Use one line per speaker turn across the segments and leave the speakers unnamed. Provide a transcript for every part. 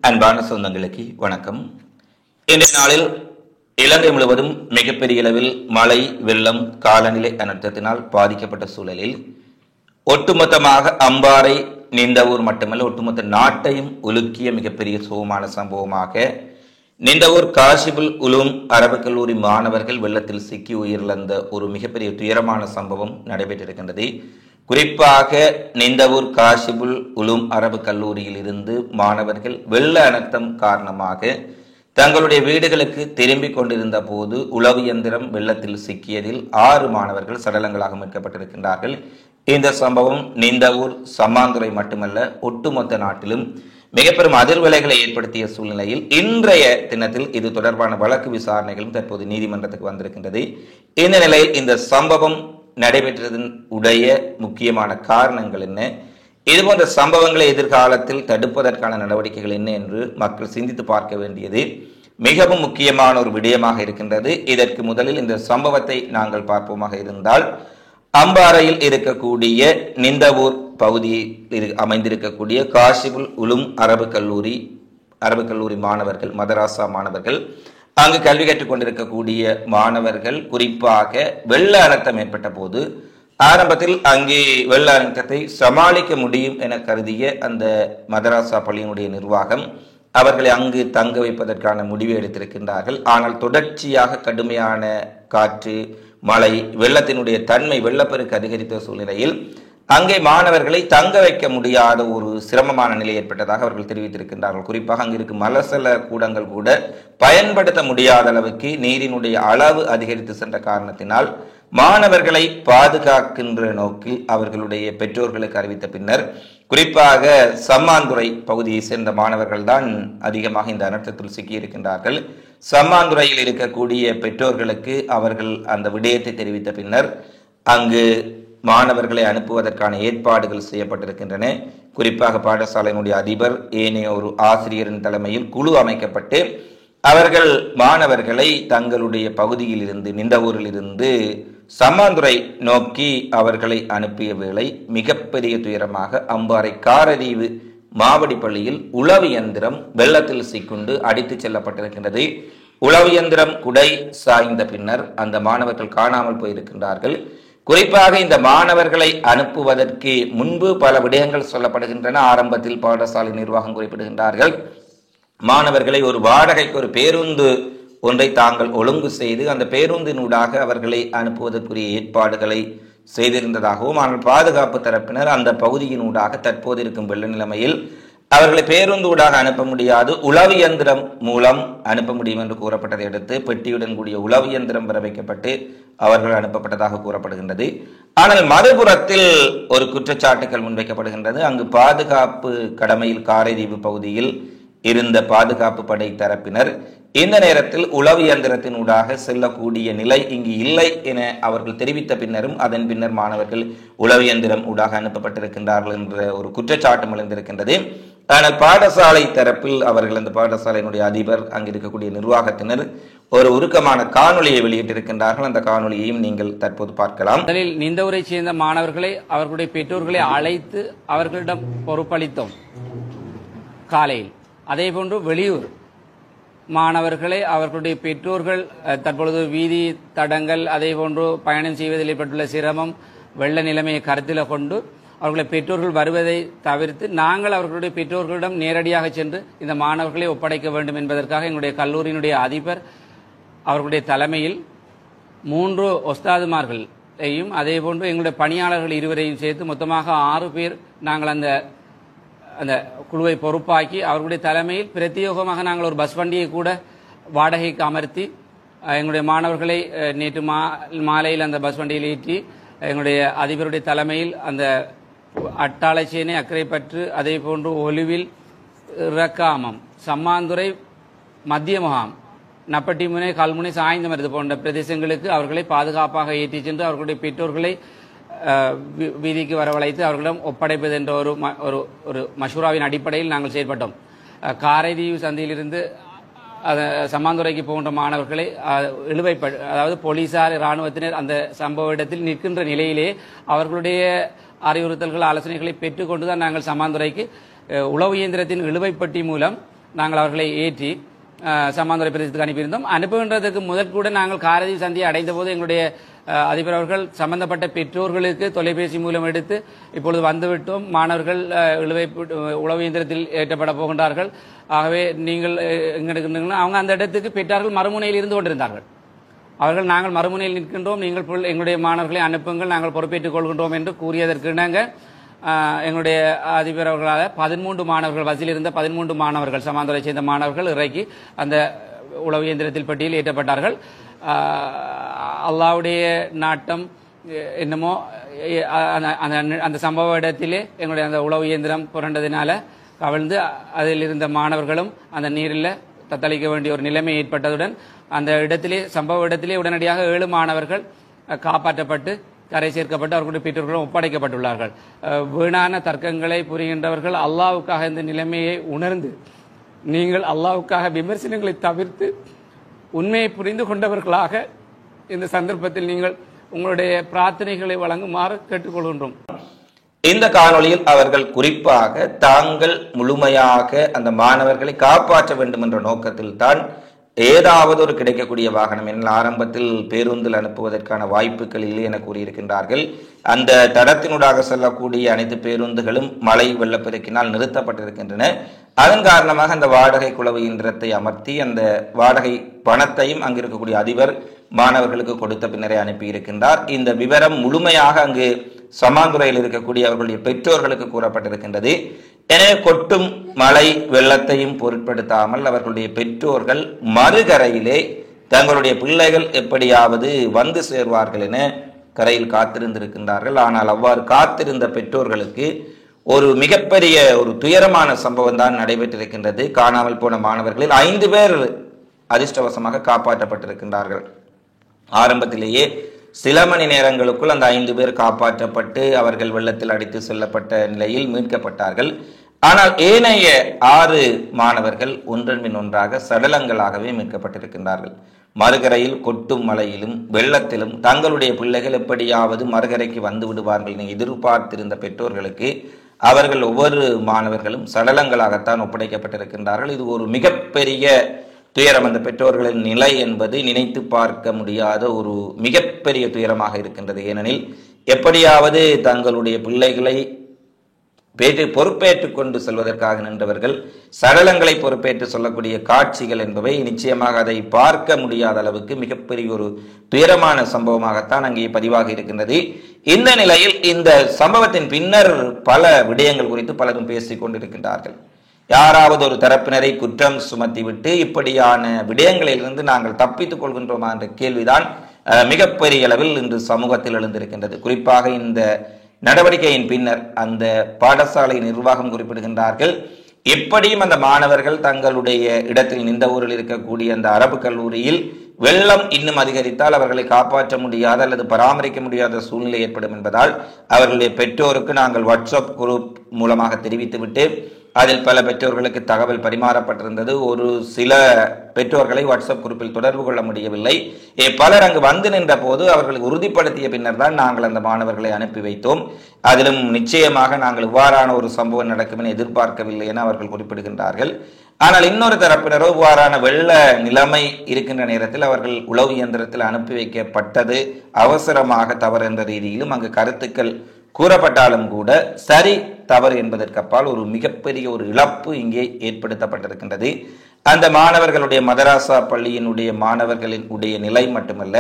அன்பான சொந்தங்களுக்கு வணக்கம். இன்றைய நாளில் இலங்கை முழுவதும் மிகப்பெரிய அளவில் மழை, வெள்ளம், காலநிலை அனர்த்தத்தினால் பாதிக்கப்பட்ட சூழலில் ஒட்டுமொத்தமாக அம்பாறை, நிந்தவூர் மட்டுமல்ல ஒட்டுமொத்த நாட்டையும் உலுக்கிய மிகப்பெரிய சோகமான சம்பவமாக நிந்தவூர் காஷிபுல் உலூம் அரபு கல்லூரி மாணவர்கள் வெள்ளத்தில் சிக்கி உயிரிழந்த ஒரு மிகப்பெரிய துயரமான சம்பவம் நடைபெற்றிருக்கின்றது. குறிப்பாக நிந்தவூர் காஷிபுல் உலூம் அரபு கல்லூரியில் இருந்து மாணவர்கள் வெள்ள அனர்த்தம் காரணமாக தங்களுடைய வீடுகளுக்கு திரும்பிக் கொண்டிருந்த போது உளவு இயந்திரம் வெள்ளத்தில் சிக்கியதில் 6 மாணவர்கள் சடலங்களாக மீட்கப்பட்டிருக்கின்றார்கள். இந்த சம்பவம் நிந்தவூர், சம்மாந்துறை மட்டுமல்ல ஒட்டுமொத்த நாட்டிலும் மிக பெரும் அதிர்வலைகளை ஏற்படுத்திய சூழ்நிலையில் இன்றைய தினத்தில் இது தொடர்பான வழக்கு விசாரணைகளும் தற்போது நீதிமன்றத்துக்கு வந்திருக்கின்றது. இந்த நிலையில் இந்த சம்பவம் நடைபெற்றதன் உடைய முக்கியமான காரணங்கள் என்ன, இதுபோன்ற சம்பவங்களை எதிர்காலத்தில் தடுப்பதற்கான நடவடிக்கைகள் என்ன என்று மக்கள் சிந்தித்து பார்க்க வேண்டியது மிகவும் முக்கியமான ஒரு விடயமாக இருக்கின்றது. இதற்கு முதலில் இந்த சம்பவத்தை நாங்கள் பார்ப்போமாக இருந்தால், அம்பாறையில் இருக்கக்கூடிய நிந்தவூர் பகுதியில் அமைந்திருக்கக்கூடிய காஷிபுல் உலூம் அரபு கல்லூரி மாணவர்கள், மதராசா மாணவர்கள், அங்கு கல்வி கற்றுக் கொண்டிருக்கக்கூடிய மாணவர்கள் குறிப்பாக வெள்ள அனர்த்தம் ஏற்பட்ட போது ஆரம்பத்தில் அங்கே வெள்ள அனர்த்தத்தை சமாளிக்க முடியும் என கருதிய அந்த மதராசா பள்ளியினுடைய நிர்வாகம் அவர்களை அங்கு தங்க வைப்பதற்கான முடிவை எடுத்திருக்கின்றார்கள். ஆனால் தொடர்ச்சியாக கடுமையான காற்று, மழை, வெள்ளத்தினுடைய தன்மை, வெள்ளப்பெருக்கு அதிகரித்த சூழ்நிலையில் அங்கே மாணவர்களை தங்க வைக்க முடியாத ஒரு சிரமமான நிலை ஏற்பட்டதாக அவர்கள் தெரிவித்திருக்கின்றார்கள். குறிப்பாக அங்கு இருக்கும் மலசல கூடங்கள் கூட பயன்படுத்த முடியாத அளவுக்கு நீரினுடைய அளவு அதிகரித்து சென்ற காரணத்தினால் மாணவர்களை பாதுகாக்கின்ற நோக்கில் அவர்களுடைய பெற்றோர்களுக்கு அறிவித்த பின்னர் குறிப்பாக சம்மாந்துறை பகுதியை சேர்ந்த மாணவர்கள் தான் அதிகமாக இந்த அனர்த்தத்தில் சிக்கியிருக்கின்றார்கள். சம்மாந்துறையில் இருக்கக்கூடிய பெற்றோர்களுக்கு அவர்கள் அந்த விடயத்தை தெரிவித்த பின்னர் அங்கு மாணவர்களை அனுப்புவதற்கான ஏற்பாடுகள் செய்யப்பட்டிருக்கின்றன. குறிப்பாக பாடசாலையினுடைய அதிபர், ஏனைய ஒரு ஆசிரியரின் தலைமையில் குழு அமைக்கப்பட்டு அவர்கள் மாணவர்களை தங்களுடைய பகுதியில் இருந்து, நிந்தவூரில் இருந்து சம்மாந்துறை நோக்கி அவர்களை அனுப்பிய வேளை மிகப்பெரிய துயரமாக அம்பாறை காரதீவு மாவடி பள்ளியில் உளவு இயந்திரம் வெள்ளத்தில் சிக்குண்டு அடித்து செல்லப்பட்டிருக்கின்றது. உளவு இயந்திரம் குடை சாய்ந்த பின்னர் அந்த மாணவர்கள் காணாமல் போயிருக்கின்றார்கள். குறிப்பாக இந்த மாணவர்களை அனுப்புவதற்கு முன்பு பல விடயங்கள் சொல்லப்படுகின்றன. ஆரம்பத்தில் பாடசாலை நிர்வாகம் குறிப்பிடுகின்றார்கள், மாணவர்களை ஒரு வாடகைக்கு ஒரு பேருந்து ஒன்றை தாங்கள் ஒழுங்கு செய்து அந்த பேருந்தினூடாக அவர்களை அனுப்புவதற்குரிய ஏற்பாடுகளை செய்திருந்ததாகவும், ஆனால் பாதுகாப்பு தரப்பினர் அந்த பகுதியினூடாக தற்போது இருக்கும் வெள்ள நிலைமையில் அவர்களை பேருந்தூடாக அனுப்ப முடியாது, உளவு இயந்திரம் மூலம் அனுப்ப முடியும் என்று கூறப்பட்டதை அடுத்து பெட்டியுடன் கூடிய உளவு இயந்திரம் பெற வைக்கப்பட்டு அவர்கள் அனுப்பப்பட்டதாக கூறப்படுகின்றது. ஆனால் மறுபுறத்தில் ஒரு குற்றச்சாட்டுகள் முன்வைக்கப்படுகின்றது. அங்கு பாதுகாப்பு கடமையில் காரைதீவு பகுதியில் இருந்த பாதுகாப்பு படை தரப்பினர் இந்த நேரத்தில் உளவு இயந்திரத்தினூடாக செல்லக்கூடிய நிலை இங்கு இல்லை என அவர்கள் தெரிவித்த பின்னரும் அதன் பின்னர் மாணவர்கள் உளவு இயந்திரம் ஊடாக அனுப்பப்பட்டிருக்கின்றார்கள் என்ற ஒரு குற்றச்சாட்டும் எழுந்திருக்கின்றது. ஆனால் பாடசாலை தரப்பில் அவர்கள், அந்த பாடசாலையினுடைய அதிபர், அங்கு இருக்கக்கூடிய நிர்வாகத்தினர் ஒரு உருக்கமான காணொலியை வெளியிட்டிருக்கின்றார்கள். அந்த காணொலியையும் நீங்கள் தற்போது பார்க்கலாம்.
முதலில் நிந்தவூரை சேர்ந்த மாணவர்களை, அவர்களுடைய பெற்றோர்களை அழைத்து அவர்களிடம் பொறுப்பளித்தோம் காலையில். அதே போன்று வெளியூர் மாணவர்களை அவர்களுடைய பெற்றோர்கள் தற்பொழுது வீதி தடங்கள், அதே போன்று பயணம் செய்வதில் ஏற்பட்டுள்ள சிரமம், வெள்ள நிலைமையை கருத்தில் கொண்டு அவர்களை பெற்றோர்கள் வருவதை தவிர்த்து நாங்கள் அவர்களுடைய பெற்றோர்களிடம் நேரடியாக சென்று இந்த மாணவர்களை ஒப்படைக்க வேண்டும் என்பதற்காக எங்களுடைய கல்லூரியினுடைய அதிபர் அவர்களுடைய தலைமையில் 3 ஒஸ்தாதுமார்களையும் அதே போன்று எங்களுடைய பணியாளர்கள் 2 சேர்த்து மொத்தமாக 6 பேர் நாங்கள் அந்த குழுவை பொறுப்பாக்கி அவர்களுடைய தலைமையில் பிரத்யேகமாக நாங்கள் ஒரு பஸ் வண்டியை கூட வாடகைக்கு அமர்த்தி எங்களுடைய மாணவர்களை நேற்று மாலையில் அந்த பஸ் வண்டியில் ஏற்றி எங்களுடைய அதிபருடைய தலைமையில் அந்த அட்டாளச்சேனை, அக்கரைப்பற்று, அதே போன்று ஒலுவில், இறக்காமம், சம்மாந்துறை, மத்திய முகாம், நப்பட்டிமுனை, கல்முனை, சாய்ந்தமருது போன்ற பிரதேசங்களுக்கு அவர்களை பாதுகாப்பாக ஏற்றி சென்று அவர்களுடைய பெற்றோர்களை வீதிக்கு வரவழைத்து அவர்களிடம் ஒப்படைப்பது என்ற ஒரு மஷூராவின் அடிப்படையில் நாங்கள் செயல்பட்டோம். காரைதீவு சந்தையிலிருந்து சம்மாந்துறைக்கு போன்ற மாணவர்களை அதாவது போலீசார், இராணுவத்தினர் அந்த சம்பவ இடத்தில் நிற்கின்ற நிலையிலே அவர்களுடைய அறிவுறுத்தல்கள், ஆலோசனைகளை பெற்றுக்கொண்டுதான் நாங்கள் சம்மாந்துறைக்கு உளவு இயந்திரத்தின் இழுவைப்பட்டி மூலம் நாங்கள் அவர்களை ஏற்றி சமாந்துறை பிரதேசத்துக்கு அனுப்பியிருந்தோம். அனுப்புகின்றதுக்கு முதல் கூட நாங்கள் காரதீவு சந்தியை அடைந்த போது எங்களுடைய அதிபர் அவர்கள் சம்பந்தப்பட்ட பெற்றோர்களுக்கு தொலைபேசி மூலம் எடுத்து இப்பொழுது வந்துவிட்டோம், மாணவர்கள் உளவு இயந்திரத்தில் ஏற்றப்பட போகின்றார்கள், ஆகவே நீங்கள் எங்களுக்கு அவங்க அந்த இடத்துக்கு பெற்றார்கள் மறுமுனையில் இருந்து கொண்டிருந்தார்கள். அவர்கள் நாங்கள் மறுமுனையில் நிற்கின்றோம், நீங்கள் எங்களுடைய மாணவர்களை அனுப்புங்கள், நாங்கள் பொறுப்பேற்றுக் கொள்கின்றோம் என்று கூறியதற்கு இணங்க எங்களுடைய அதிபர் அவர்களால் 13 மாணவர்கள் பஸ்ஸில் இருந்த 13 மாணவர்கள் சமாந்துரை சேர்ந்த மாணவர்கள் இறக்கி அந்த உளவு இயந்திரத்தில் பட்டியல் ஏற்றப்பட்டார்கள். அல்லாவுடைய நாட்டம் என்னமோ அந்த சம்பவ இடத்திலே எங்களுடைய அந்த உளவு இயந்திரம் புரண்டதினால கவிழ்ந்து அதில் இருந்த மாணவர்களும் அந்த நீரில் தத்தளிக்க வேண்டிய ஒரு நிலைமை ஏற்பட்டதுடன் அந்த இடத்திலே சம்பவ இடத்திலே உடனடியாக 7 மாணவர்கள் காப்பாற்றப்பட்டு கரை சேர்க்கப்பட்டு அவர்களுடைய பெற்றோர்களும் ஒப்படைக்கப்பட்டுள்ளார்கள். வீணான தர்க்கங்களை புரிகின்றவர்கள் அல்லாவுக்காக இந்த நிலைமையை உணர்ந்து நீங்கள் அல்லாவுக்காக விமர்சனங்களை தவிர்த்து உண்மையை புரிந்து கொண்டவர்களாக இந்த சந்தர்ப்பத்தில் நீங்கள் உங்களுடைய பிரார்த்தனைகளை வழங்குமாறு கேட்டுக்கொள்கின்றோம்.
இந்த காணொளியில் அவர்கள் குறிப்பாக தாங்கள் முழுமையாக அந்த மாணவர்களை காப்பாற்ற வேண்டும் என்ற நோக்கத்தில் தான் ஏதாவது ஒரு கிடைக்கக்கூடிய வாகனம் என ஆரம்பத்தில் பேருந்தில் அனுப்புவதற்கான வாய்ப்புகள் இல்லை என கூறியிருக்கின்றார்கள். அந்த தடத்தினூடாக செல்லக்கூடிய அனைத்து பேருந்துகளும் மழை வெள்ளப்பெருக்கினால் நிறுத்தப்பட்டிருக்கின்றன. அதன் காரணமாக அந்த வாடகை குழவு இயந்திரத்தை அமர்த்தி அந்த வாடகை பணத்தையும் அங்கிருக்கக்கூடிய அதிபர் மாணவர்களுக்கு கொடுத்த பின்னரே அனுப்பியிருக்கின்றார். இந்த விவரம் முழுமையாக அங்கு சமாந்துறையில் இருக்கக்கூடிய அவர்களுடைய பெற்றோர்களுக்கு கூறப்பட்டிருக்கின்றது. எனவே கொட்டும் மழை வெள்ளத்தையும் பொருட்படுத்தாமல் அவர்களுடைய பெற்றோர்கள் மறுகரையிலே தங்களுடைய பிள்ளைகள் எப்படியாவது வந்து சேர்வார்கள் என கரையில் காத்திருந்திருக்கின்றார்கள். ஆனால் அவ்வாறு காத்திருந்த பெற்றோர்களுக்கு ஒரு மிகப்பெரிய ஒரு துயரமான சம்பவம் தான் நடைபெற்றிருக்கின்றது. காணாமல் போன மாணவர்களில் 5 பேர் அதிர்ஷ்டவசமாக காப்பாற்றப்பட்டிருக்கின்றார்கள். ஆரம்பத்திலேயே சில மணி நேரங்களுக்குள் அந்த 5 பேர் காப்பாற்றப்பட்டு அவர்கள் வெள்ளத்தில் அடித்து செல்லப்பட்ட நிலையில் மீட்கப்பட்டார்கள். ஆனால் ஏனைய 6 மாணவர்கள் ஒன்றன் பின் ஒன்றாக சடலங்களாகவே மீட்கப்பட்டிருக்கின்றார்கள். மறுகரையில் கொட்டும் மழையிலும் வெள்ளத்திலும் தங்களுடைய பிள்ளைகள் எப்படியாவது மறுகரைக்கு வந்து விடுவார்கள் என எதிர்பார்த்திருந்த பெற்றோர்களுக்கு அவர்கள் ஒவ்வொரு மாணவர்களும் சடலங்களாகத்தான் ஒப்படைக்கப்பட்டிருக்கின்றார்கள். இது ஒரு மிகப்பெரிய துயரம். அந்த பெற்றோர்களின் நிலை என்பது நினைத்து பார்க்க முடியாத ஒரு மிகப்பெரிய துயரமாக இருக்கின்றது. ஏனெனில் எப்படியாவது தங்களுடைய பிள்ளைகளை பொறுப்பேற்றுக் கொண்டு செல்வதற்காக நின்றவர்கள் சடலங்களை பொறுப்பேற்று சொல்லக்கூடிய காட்சிகள் என்பவை நிச்சயமாக அதை பார்க்க முடியாத அளவுக்கு மிகப்பெரிய ஒரு துயரமான சம்பவமாகத்தான் அங்கே பதிவாக இருக்கின்றது. இந்த நிலையில் இந்த சம்பவத்தின் பின்னர் பல விடயங்கள் குறித்து பலரும் பேசிக் கொண்டிருக்கின்றார்கள். யாராவது ஒரு தரப்பினரை குற்றம் சுமத்திவிட்டு இப்படியான விடயங்களிலிருந்து நாங்கள் தப்பித்துக் கொள்கின்றோமா என்ற கேள்விதான் மிகப்பெரிய அளவில் இன்று சமூகத்தில் எழுந்திருக்கின்றது. குறிப்பாக இந்த நடவடிக்கையின் பின்னர் அந்த பாடசாலை நிர்வாகம் குறிப்பிடுகின்றார்கள், எப்படியும் அந்த மாணவர்கள் தங்களுடைய இடத்தில் நின்ற ஊரில் இருக்கக்கூடிய அந்த அரபு கல்லூரியில் வெள்ளம் இன்னும் அதிகரித்தால் அவர்களை காப்பாற்ற முடியாத அல்லது பராமரிக்க முடியாத சூழ்நிலை ஏற்படும் என்பதால் அவர்களுடைய பெற்றோருக்கு நாங்கள் வாட்ஸ்அப் குரூப் மூலமாக தெரிவித்துவிட்டு அதில் பல பெற்றோர்களுக்கு தகவல் பரிமாறப்பட்டிருந்தது. ஒரு சில பெற்றோர்களை வாட்ஸ்அப் குரூப்பில் தொடர்பு கொள்ள முடியவில்லை. பலர் அங்கு வந்து நின்ற போது அவர்களுக்கு உறுதிப்படுத்திய பின்னர் தான் நாங்கள் அந்த மாணவர்களை அனுப்பி வைத்தோம். அதிலும் நிச்சயமாக நாங்கள் இவ்வாறான ஒரு சம்பவம் நடக்கும் என எதிர்பார்க்கவில்லை என அவர்கள் குறிப்பிடுகின்றார்கள். ஆனால் இன்னொரு தரப்பினரோ இவ்வாறான வெள்ள நிலைமை இருக்கின்ற நேரத்தில் அவர்கள் உளவு இயந்திரத்தில் அனுப்பி வைக்கப்பட்டது அவசரமாக தவறு என்ற ரீதியிலும் அங்கு கருத்துக்கள் கூறப்பட்டாலும் கூட சரி தவறு என்பதற்கு அப்பால் ஒரு மிகப்பெரிய ஒரு இழப்பு இங்கே ஏற்படுத்தப்பட்டிருக்கின்றது. அந்த மாணவர்களுடைய மதராசா பள்ளியினுடைய மாணவர்களின் உடைய நிலை மட்டுமல்ல,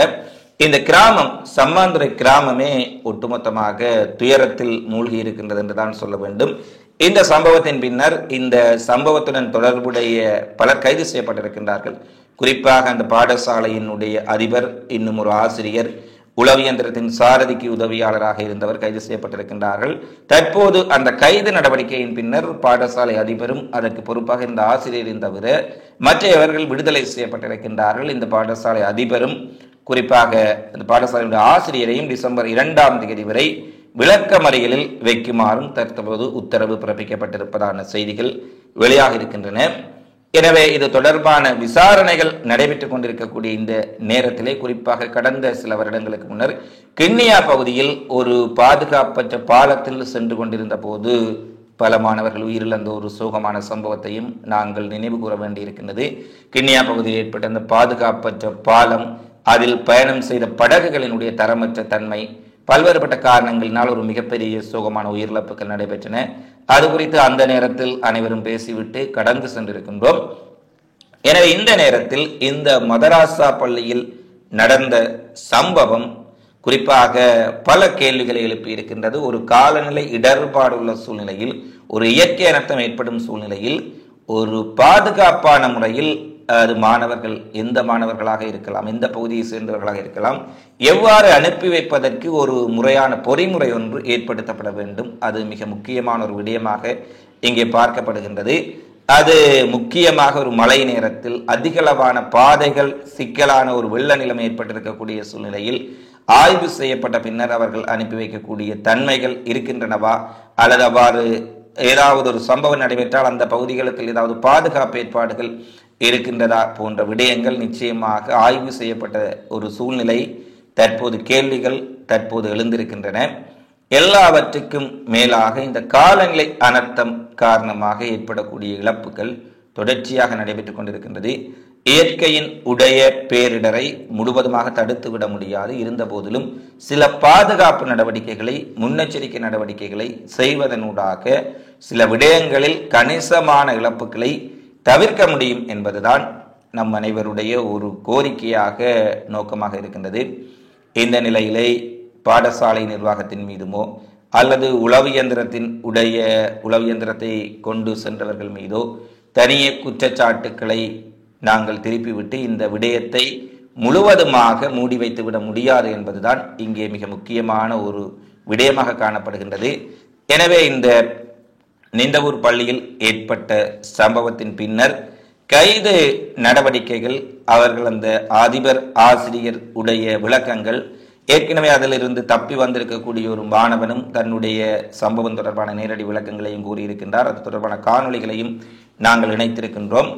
இந்த கிராமம் சம்மாந்துறை கிராமமே ஒட்டுமொத்தமாக துயரத்தில் மூழ்கி இருக்கின்றது என்றுதான் சொல்ல வேண்டும். இந்த சம்பவத்தின் பின்னர் இந்த சம்பவத்துடன் தொடர்புடைய பலர் கைது செய்யப்பட்டிருக்கின்றார்கள். குறிப்பாக அந்த பாடசாலையினுடைய அதிபர், இன்னும் ஒரு ஆசிரியர், உளவு இயந்திரத்தின் சாரதிக்கு உதவியாளராக இருந்தவர் கைது செய்யப்பட்டிருக்கின்றார்கள். தற்போது அந்த கைது நடவடிக்கையின் பின்னர் பாடசாலை அதிபரும் அதற்கு பொறுப்பாக இருந்த ஆசிரியரின் தவிர மற்றவர்கள் விடுதலை செய்யப்பட்டிருக்கின்றார்கள். இந்த பாடசாலை அதிபரும் குறிப்பாக இந்த பாடசாலையுடைய ஆசிரியரையும் டிசம்பர் 2ஆம் தேதி வரை விளக்கமறியலில் வைக்குமாறும் தற்போது உத்தரவு பிறப்பிக்கப்பட்டிருப்பதான செய்திகள் வெளியாக இருக்கின்றன. எனவே இது தொடர்பான விசாரணைகள் நடைபெற்றுக் கொண்டிருக்கக்கூடிய இந்த நேரத்திலே குறிப்பாக கடந்த சில வருடங்களுக்கு முன்னர் கிண்ணியா பகுதியில் ஒரு பாதுகாப்பற்ற பாலத்தில் சென்று கொண்டிருந்த போது பல மாணவர்கள் உயிரிழந்த ஒரு சோகமான சம்பவத்தையும் நாங்கள் நினைவு கூற வேண்டியிருக்கின்றது. கிண்ணியா பகுதியில் ஏற்பட்ட அந்த பாதுகாப்பற்ற பாலம், அதில் பயணம் செய்த படகுகளினுடைய தரமற்ற தன்மை, பல்வேறுபட்ட காரணங்களினால் ஒரு மிகப்பெரிய சோகமான உயிரிழப்புகள் நடைபெற்றன. அது குறித்து அந்த நேரத்தில் அனைவரும் பேசிவிட்டு கடந்து சென்றிருக்கின்றோம். எனவே இந்த நேரத்தில் இந்த மதராசா பள்ளியில் நடந்த சம்பவம் குறிப்பாக பல கேள்விகளை எழுப்பி இருக்கின்றது. ஒரு காலநிலை இடர்பாடுள்ள சூழ்நிலையில், ஒரு இயற்கை அனர்த்தம் ஏற்படும் சூழ்நிலையில், ஒரு பாதுகாப்பான முறையில் அது மாணவர்கள் எந்த மாணவர்களாக இருக்கலாம், எந்த பகுதியை சேர்ந்தவர்களாக இருக்கலாம், எவ்வாறு அனுப்பி வைப்பதற்கு ஒரு முறையான பொறிமுறை ஒன்று ஏற்படுத்தப்பட வேண்டும். அது மிக முக்கியமான ஒரு விடயமாக இங்கே பார்க்கப்படுகின்றது. அது முக்கியமாக ஒரு மழை நேரத்தில் அதிகளவான பாதைகள், சிக்கலான ஒரு வெள்ள நிலைமை ஏற்பட்டிருக்கக்கூடிய சூழ்நிலையில் ஆய்வு செய்யப்பட்ட பின்னர் அவர்கள் அனுப்பி வைக்கக்கூடிய தன்மைகள் இருக்கின்றனவா, அல்லது அவ்வாறு ஏதாவது ஒரு சம்பவம் நடைபெற்றால் அந்த பகுதிகளுக்கு ஏதாவது பாதுகாப்பு ஏற்பாடுகள் இருக்கின்றதா போன்ற விடயங்கள் நிச்சயமாக ஆய்வு செய்யப்பட்ட ஒரு சூழ்நிலை தற்போது கேள்விகள் தற்போது எழுந்திருக்கின்றன. எல்லாவற்றுக்கும் மேலாக இந்த காலநிலை அனர்த்தம் காரணமாக ஏற்படக்கூடிய இழப்புகள் தொடர்ச்சியாக நடைபெற்றுக் கொண்டிருக்கின்றது. இயற்கையின் உடைய பேரிடரை முழுவதுமாக தடுத்து விட முடியாது. இருந்த போதிலும் சில பாதுகாப்பு நடவடிக்கைகளை, முன்னெச்சரிக்கை நடவடிக்கைகளை செய்வதனூடாக சில விடயங்களில் கணிசமான இழப்புகளை தவிர்க்க முடியும் என்பதுதான் நம் அனைவருடைய ஒரு கோரிக்கையாக, நோக்கமாக இருக்கின்றது. இந்த நிலையிலே பாடசாலை நிர்வாகத்தின் மீதுமோ அல்லது உளவு இயந்திரத்தை கொண்டு சென்றவர்கள் மீதோ தனியே குற்றச்சாட்டுக்களை நாங்கள் திருப்பிவிட்டு இந்த விடயத்தை முழுவதுமாக மூடி வைத்து விட முடியாது என்பதுதான் இங்கே மிக முக்கியமான ஒரு விடயமாக காணப்படுகின்றது. எனவே இந்த நிந்தவூர் பள்ளியில் ஏற்பட்ட சம்பவத்தின் பின்னர் கைது நடவடிக்கைகள், அவர்கள் அந்த அதிபர் ஆசிரியர் உடைய விளக்கங்கள், ஏற்கனவே அதிலிருந்து தப்பி வந்திருக்கக்கூடிய ஒரு மாணவனும் தன்னுடைய சம்பவம் தொடர்பான நேரடி விளக்கங்களையும் கூறியிருக்கின்றார். அது தொடர்பான காணொளிகளையும் நாங்கள் இணைத்திருக்கின்றோம்.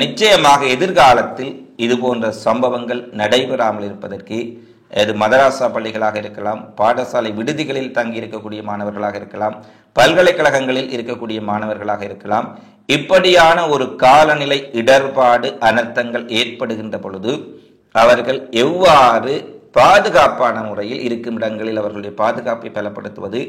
நிச்சயமாக எதிர்காலத்தில் இது போன்ற சம்பவங்கள் நடைபெறாமல் இருப்பதற்கு, இது மதராசா பள்ளிகளாக இருக்கலாம், பாடசாலை விடுதிகளில் தங்கி இருக்கக்கூடிய மாணவர்களாக இருக்கலாம், பல்கலைக்கழகங்களில் இருக்கக்கூடிய மாணவர்களாக இருக்கலாம், இப்படியான ஒரு காலநிலை இடர்பாடு அனர்த்தங்கள் ஏற்படுகின்ற பொழுது அவர்கள் எவ்வாறு பாதுகாப்பான முறையில் இருக்கும் இடங்களில் அவர்களுடைய பாதுகாப்பை பலப்படுத்துவது,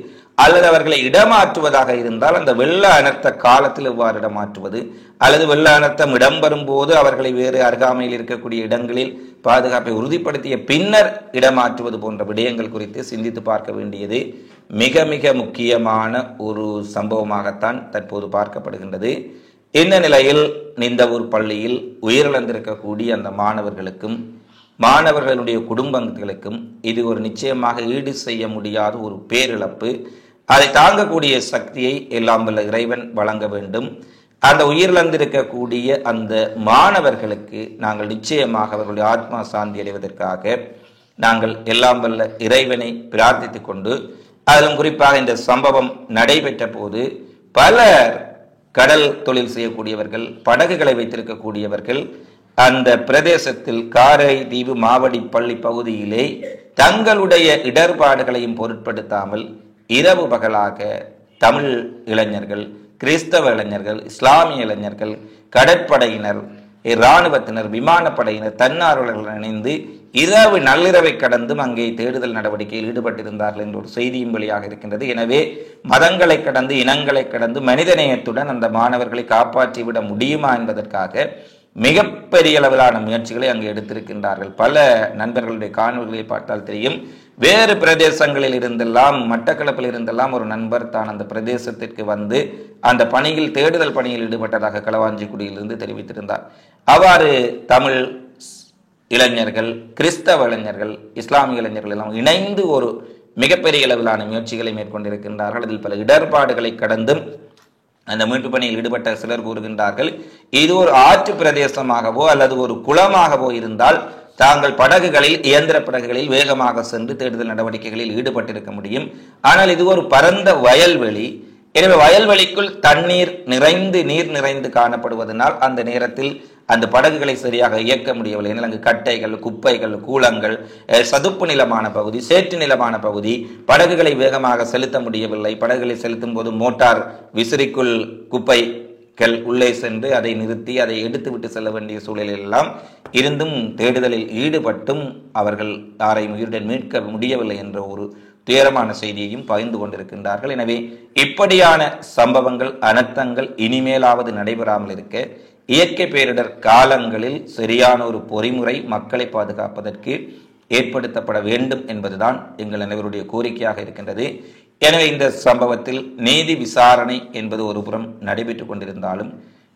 அல்லது அவர்களை இடமாற்றுவதாக இருந்தால் அந்த வெள்ள அனர்த்த காலத்தில் எவ்வாறு இடமாற்றுவது, அல்லது வெள்ள அனர்த்தம் இடம்பெறும் போது அவர்களை வேறு அருகாமையில் இருக்கக்கூடிய இடங்களில் பாதுகாப்பை உறுதிப்படுத்திய பின்னர் இடமாற்றுவது போன்ற விடயங்கள் குறித்து சிந்தித்து பார்க்க வேண்டியது மிக மிக முக்கியமான ஒரு சம்பவமாகத்தான் தற்போது பார்க்கப்படுகின்றது. இந்த நிலையில் நிந்தவூர் பள்ளியில் உயிரிழந்திருக்கக்கூடிய அந்த மாணவர்களுக்கும் மாணவர்களுடைய குடும்பங்களுக்கும் இது ஒரு நிச்சயமாக ஈடு செய்ய முடியாத ஒரு பேரிழப்பு. அதை தாங்கக்கூடிய சக்தியை எல்லாம் வல்ல இறைவன் வழங்க வேண்டும். அந்த உயிரிழந்திருக்கக்கூடிய அந்த மாணவர்களுக்கு நாங்கள் நிச்சயமாக அவர்களுடைய ஆத்மா சாந்தி அடைவதற்காக நாங்கள் எல்லாம் வல்ல இறைவனை பிரார்த்தித்துக் கொண்டு, அதிலும் குறிப்பாக இந்த சம்பவம் நடைபெற்ற போது பலர் கடல் தொழில் செய்யக்கூடியவர்கள், படகுகளை வைத்திருக்கக்கூடியவர்கள் அந்த பிரதேசத்தில் காரை தீவு மாவடி பள்ளி பகுதியிலே தங்களுடைய இடர்பாடுகளையும் பொருட்படுத்தாமல் இரவு பகலாக தமிழ் இளைஞர்கள், கிறிஸ்தவ இளைஞர்கள், இஸ்லாமிய இளைஞர்கள், கடற்படையினர், இராணுவத்தினர், விமானப்படையினர், தன்னார்வலர்கள் இணைந்து இரவு நள்ளிரவை கடந்தும் அங்கே தேடுதல் நடவடிக்கையில் ஈடுபட்டிருந்தார்கள் என்ற ஒரு செய்தியும் வெளியாக இருக்கின்றது. எனவே மதங்களை கடந்து, இனங்களை கடந்து மனிதநேயத்துடன் அந்த மாணவர்களை காப்பாற்றிவிட முடியுமா என்பதற்காக மிகப்பெரிய அளவிலான முயற்சிகளை அங்கு எடுத்திருக்கின்றார்கள். பல நண்பர்களுடைய காணொலிகளை பார்த்தால் தெரியும். வேறு பிரதேசங்களில் இருந்தெல்லாம், மட்டக்களப்பில் இருந்தெல்லாம் ஒரு நண்பர் தான் அந்த பிரதேசத்திற்கு வந்து அந்த பணியில், தேடுதல் பணியில் ஈடுபட்டதாக களவாஞ்சிக்குடியிலிருந்து தெரிவித்திருந்தார். அவ்வாறு தமிழ் இளைஞர்கள், கிறிஸ்தவ இளைஞர்கள், இஸ்லாமிய இளைஞர்கள் எல்லாம் இணைந்து ஒரு மிகப்பெரிய அளவிலான முயற்சிகளை மேற்கொண்டிருக்கின்றார்கள். அதில் பல இடர்பாடுகளை கடந்தும் அந்த மீட்பு பணியில் ஈடுபட்ட சிலர் கூறுகின்றார்கள், இது ஒரு ஆற்று பிரதேசமாகவோ அல்லது ஒரு குளமாகவோ இருந்தால் தாங்கள் படகுகளில், இயந்திர படகுகளில் வேகமாக சென்று தேடுதல் நடவடிக்கைகளில் ஈடுபட்டிருக்க முடியும். ஆனால் இது ஒரு பரந்த வயல்வெளி. எனவே வயல்வெளிக்குள் தண்ணீர் நிறைந்து காணப்படுவதனால் அந்த நேரத்தில் அந்த படகுகளை சரியாக இயக்க முடியவில்லை. ஏனெனில் அங்கு கட்டைகள், குப்பைகள், கூலங்கள், சதுப்பு நிலமான பகுதி, சேற்று நிலமான பகுதி, படகுகளை வேகமாக செலுத்த முடியவில்லை. படகுகளை செலுத்தும் போது மோட்டார் விசிறிக்குள் குப்பைகள் உள்ளே சென்று அதை நிறுத்தி அதை எடுத்துவிட்டு செல்ல வேண்டிய சூழலில் எல்லாம் இருந்தும் தேடுதலில் ஈடுபட்டும் அவர்கள் யாரையும் உயிருடன் மீட்க முடியவில்லை என்ற ஒரு துயரமான செய்தியையும் பகிர்ந்து கொண்டிருக்கின்றார்கள். எனவே இப்படியான சம்பவங்கள், அனர்த்தங்கள் இனிமேலாவது நடைபெறாமல் இருக்க இயற்கை பேரிடர் காலங்களில் சரியான ஒரு பொறிமுறை மக்களை பாதுகாப்பதற்கு ஏற்படுத்தப்பட வேண்டும் என்பதுதான் எங்கள் அனைவருடைய கோரிக்கையாக இருக்கின்றது. எனவே இந்த சம்பவத்தில் நீதி விசாரணை என்பது ஒரு புறம் நடைபெற்றுக் கொண்டிருந்தாலும்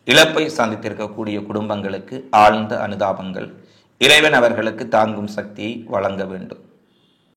இழப்பை சந்தித்திருக்கக்கூடிய குடும்பங்களுக்கு ஆழ்ந்த அனுதாபங்கள். இறைவன் அவர்களுக்கு தாங்கும் சக்தியை வழங்க வேண்டும்.